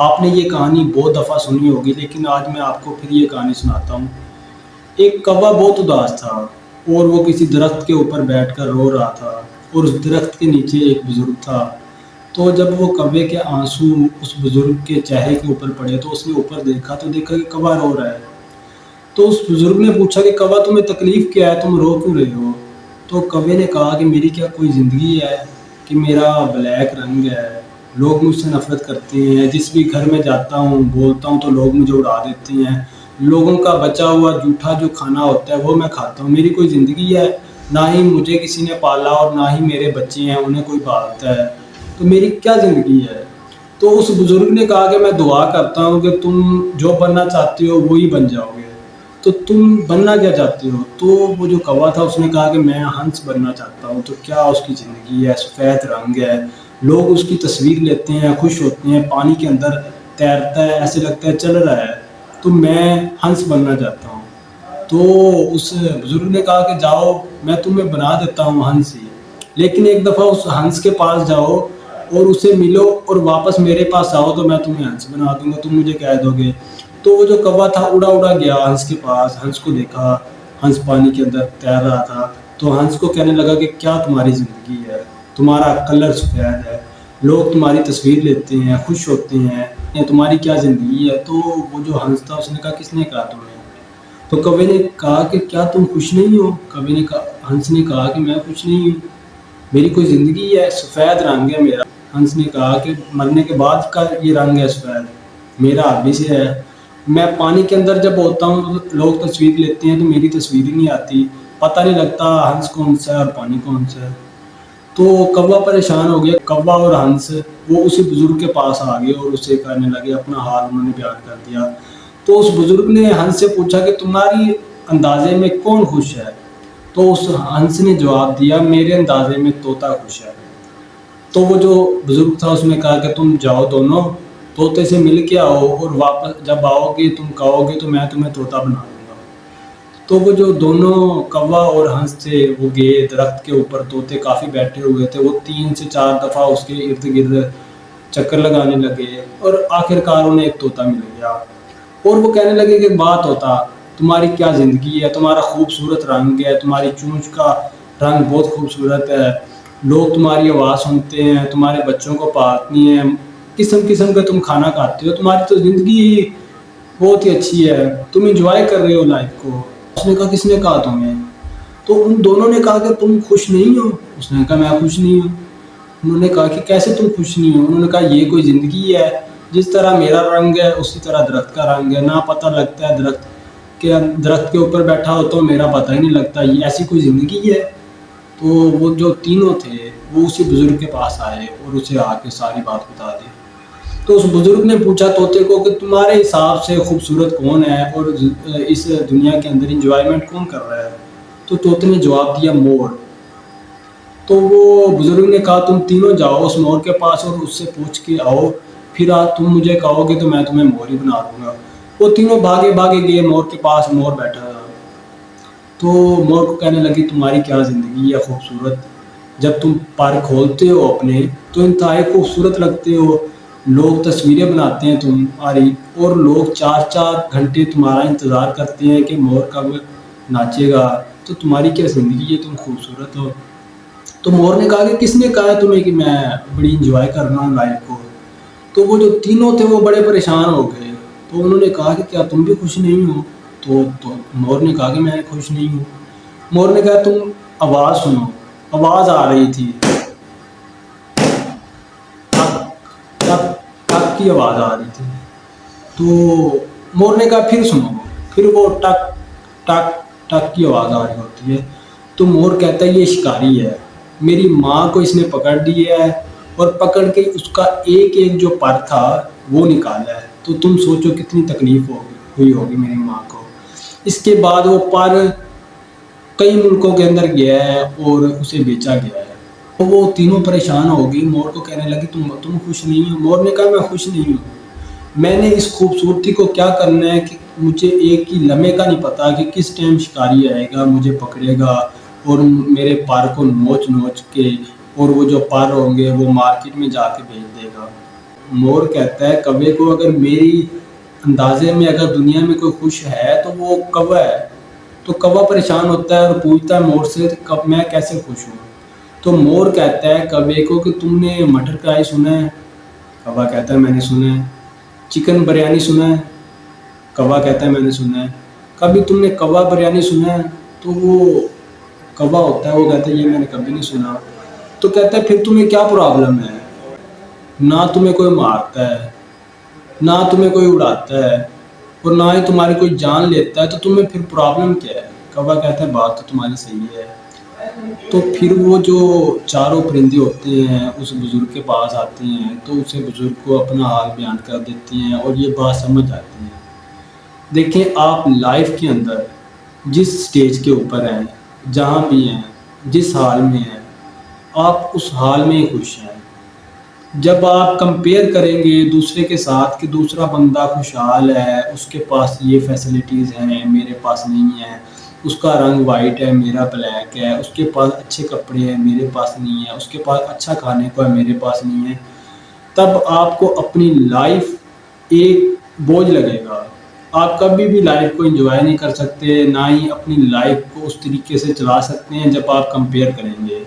آپ نے یہ کہانی بہت دفعہ سنی ہوگی، لیکن آج میں آپ کو پھر یہ کہانی سناتا ہوں۔ ایک کوا بہت اداس تھا اور وہ کسی درخت کے اوپر بیٹھ کر رو رہا تھا، اور اس درخت کے نیچے ایک بزرگ تھا۔ تو جب وہ کوے کے آنسو اس بزرگ کے چہرے کے اوپر پڑے تو اس نے اوپر دیکھا تو دیکھا کہ کوا رو رہا ہے۔ تو اس بزرگ نے پوچھا کہ کوا تمہیں تکلیف کیا ہے، تم رو کیوں رہے ہو؟ تو کوے نے کہا کہ میری کیا کوئی زندگی ہے کہ میرا بلیک رنگ ہے، لوگ مجھ سے نفرت کرتے ہیں، جس بھی گھر میں جاتا ہوں بولتا ہوں تو لوگ مجھے اڑا دیتے ہیں، لوگوں کا بچا ہوا جھوٹا جو کھانا ہوتا ہے وہ میں کھاتا ہوں، میری کوئی زندگی ہے؟ نہ ہی مجھے کسی نے پالا اور نہ ہی میرے بچے ہیں انہیں کوئی پالتا ہے، تو میری کیا زندگی ہے؟ تو اس بزرگ نے کہا کہ میں دعا کرتا ہوں کہ تم جو بننا چاہتے ہو وہی بن جاؤ گے، تو تم بننا کیا چاہتے ہو؟ تو وہ جو کوا تھا اس نے کہا کہ میں ہنس بننا چاہتا ہوں۔ تو کیا اس کی زندگی ہے، سفید رنگ ہے، لوگ اس کی تصویر لیتے ہیں، خوش ہوتے ہیں، پانی کے اندر تیرتا ہے، ایسے لگتا ہے چل رہا ہے، تو میں ہنس بننا چاہتا ہوں۔ تو اس بزرگ نے کہا کہ جاؤ میں تمہیں بنا دیتا ہوں ہنس ہی، لیکن ایک دفعہ اس ہنس کے پاس جاؤ اور اسے ملو اور واپس میرے پاس آؤ تو میں تمہیں ہنس بنا دوں گا، تم مجھے کہہ دو گے۔ تو وہ جو کوا تھا اڑا اڑا گیا ہنس کے پاس، ہنس کو دیکھا، ہنس پانی کے اندر تیر رہا تھا، تو ہنس کو کہنے لگا کہ کیا تمہاری زندگی ہے، تمہارا کلر سفید ہے، لوگ تمہاری تصویر لیتے ہیں، خوش ہوتے ہیں، یہ تمہاری کیا زندگی ہے؟ تو وہ جو ہنس تھا اس نے کہا کس نے کہا تمہیں؟ تو کوے نے کہا کہ کیا تم خوش نہیں ہو؟ کوے نے کہا، ہنس نے کہا کہ میں خوش نہیں ہوں، میری کوئی زندگی ہے، سفید رنگ ہے میرا۔ ہنس نے کہا کہ مرنے کے بعد کا یہ رنگ ہے سفید، میرا ابھی سے ہے، میں پانی کے اندر جب ہوتا ہوں تو لوگ تصویر لیتے ہیں تو میری تصویر ہی نہیں آتی، پتہ نہیں لگتا ہنس کون سا ہے اور پانی کون سا ہے۔ تو کوا پریشان ہو گیا، کوا اور ہنس وہ اسی بزرگ کے پاس آ گئے اور اسے کہنے لگے، اپنا حال انہوں نے بیان کر دیا۔ تو اس بزرگ نے ہنس سے پوچھا کہ تمہاری اندازے میں کون خوش ہے؟ تو اس ہنس نے جواب دیا، میرے اندازے میں طوطا خوش ہے۔ تو وہ جو بزرگ تھا اس نے کہا کہ تم جاؤ دونوں طوطے سے مل کے آؤ، اور واپس جب آؤ گے تم کہو گے تو میں تمہیں طوطا بنا دوں گا۔ تو وہ جو دونوں کوا اور ہنس تھے وہ گئے درخت کے اوپر، طوطے کافی بیٹھے ہوئے تھے، وہ 3 سے 4 دفعہ اس کے ارد گرد چکر لگانے لگے، اور آخر کار انہیں ایک طوطا مل گیا، اور وہ کہنے لگے کہ بات طوطا تمہاری کیا زندگی ہے، تمہارا خوبصورت رنگ ہے، تمہاری چونچ کا رنگ بہت خوبصورت ہے، لوگ تمہاری آواز سنتے ہیں، تمہارے بچوں کو پالتی ہیں، قسم قسم کا تم کھانا کھاتے ہو، تمہاری تو زندگی بہت ہی اچھی ہے، تم انجوائے کر رہے ہو لائف کو۔ اس نے کہا کس نے کہا تمہیں؟ تو ان دونوں نے کہا کہ تم خوش نہیں ہو؟ اس نے کہا میں خوش نہیں ہوں۔ انہوں نے کہا کہ کیسے تم خوش نہیں ہو؟ انہوں نے کہا یہ کوئی زندگی ہے، جس طرح میرا رنگ ہے اسی طرح درخت کا رنگ ہے، نہ پتہ لگتا ہے درخت کے اوپر بیٹھا ہو تو میرا پتہ ہی نہیں لگتا، یہ ایسی کوئی زندگی ہے؟ تو وہ جو تینوں تھے وہ اسی بزرگ کے پاس آئے اور اسے آ کے ساری بات بتا دی۔ تو اس بزرگ نے پوچھا طوطے کو کہ تمہارے حساب سے خوبصورت کون ہے اور اس دنیا کے اندر انجوائمنٹ کون کر رہا ہے؟ تو طوطے نے جواب دیا مور۔ تو وہ بزرگ نے کہا تم تینوں جاؤ اس مور کے پاس اور اس سے پوچھ کے آؤ، پھر تم مجھے کہو گے تو میں تمہیں مور ہی بنا دوں گا۔ وہ تینوں بھاگے بھاگے گئے مور کے پاس، مور بیٹھا تھا۔ تو مور کو کہنے لگی تمہاری کیا زندگی ہے خوبصورت، جب تم پر کھولتے ہو اپنے تو انتہائی خوبصورت لگتے ہو، لوگ تصویریں بناتے ہیں تمہاری، اور لوگ 4 گھنٹے تمہارا انتظار کرتے ہیں کہ مور کب ناچے گا، تو تمہاری کیا زندگی ہے، تم خوبصورت ہو۔ تو مور نے کہا کہ کس نے کہا ہے تمہیں کہ میں بڑی انجوائے کر رہا ہوں لائف کو؟ تو وہ جو تینوں تھے وہ بڑے پریشان ہو گئے، تو انہوں نے کہا کہ کیا تم بھی خوش نہیں ہو؟ تو مور نے کہا کہ میں خوش نہیں ہوں۔ مور نے کہا تم آواز سنو، آواز آ رہی تھی، ٹک ٹک کی آواز آ رہی تھی۔ تو مور نے کہا پھر سنو، پھر وہ ٹک ٹک ٹک کی آواز آ رہی ہوتی ہے۔ تو مور کہتا ہے یہ شکاری ہے، میری ماں کو اس نے پکڑ لیا ہے اور پکڑ کے اس کا ایک ایک جو پر تھا وہ نکالا ہے، تو تم سوچو کتنی تکلیف ہوئی ہوگی میری ماں کو۔ اس کے بعد وہ پر کئی ملکوں کے اندر گیا ہے اور اسے بیچا گیا ہے۔ تو وہ تینوں پریشان ہو گئی، مور کو کہنے لگی تم خوش نہیں ہو؟ مور نے کہا میں خوش نہیں ہوں، میں نے اس خوبصورتی کو کیا کرنا ہے کہ مجھے ایک ہی لمحے کا نہیں پتا کہ کس ٹائم شکاری آئے گا، مجھے پکڑے گا اور میرے پر کو نوچ نوچ کے، اور وہ جو پر ہوں گے وہ مارکیٹ میں جا کے بیچ دے گا۔ مور کہتا ہے کوے کو، اگر میری اندازے میں اگر دنیا میں کوئی خوش ہے تو وہ کوا ہے۔ تو کوا پریشان ہوتا ہے اور پوچھتا ہے مور سے کب میں کیسے خوش ہوں۔ تو مور کہتا ہے کوے کو کہ تم نے مٹر کڑھائی سنا ہے؟ کوا کہتا ہے میں نے سنا ہے۔ چکن بریانی سنا ہے؟ کوا کہتا ہے میں نے سنا ہے۔ کبھی تم نے کوا بریانی سنا ہے؟ تو وہ کوا ہوتا ہے وہ کہتا ہے یہ میں نے کبھی نہیں سنا۔ تو کہتا ہے پھر تمہیں کیا پرابلم ہے؟ نہ تمہیں کوئی مارتا ہے، نہ تمہیں کوئی اڑاتا ہے، اور نہ ہی تمہاری کوئی جان لیتا ہے، تو تمہیں پھر پرابلم کیا ہے؟ کوا کہتا ہے بات تو تمہاری صحیح ہے۔ تو پھر وہ جو چاروں پرندے ہوتے ہیں اس بزرگ کے پاس آتے ہیں تو اسے بزرگ کو اپنا حال بیان کر دیتے ہیں اور یہ بات سمجھ آتی ہے۔ دیکھیں آپ لائف کے اندر جس سٹیج کے اوپر ہیں، جہاں بھی ہیں، جس حال میں ہیں، آپ اس حال میں ہی خوش ہیں۔ جب آپ کمپیئر کریں گے دوسرے کے ساتھ کہ دوسرا بندہ خوشحال ہے، اس کے پاس یہ فیسلٹیز ہیں میرے پاس نہیں ہیں، اس کا رنگ وائٹ ہے میرا بلیک ہے، اس کے پاس اچھے کپڑے ہیں میرے پاس نہیں ہے، اس کے پاس اچھا کھانے کو ہے میرے پاس نہیں ہے، تب آپ کو اپنی لائف ایک بوجھ لگے گا۔ آپ کبھی بھی لائف کو انجوائے نہیں کر سکتے، نہ ہی اپنی لائف کو اس طریقے سے چلا سکتے ہیں جب آپ کمپیئر کریں گے۔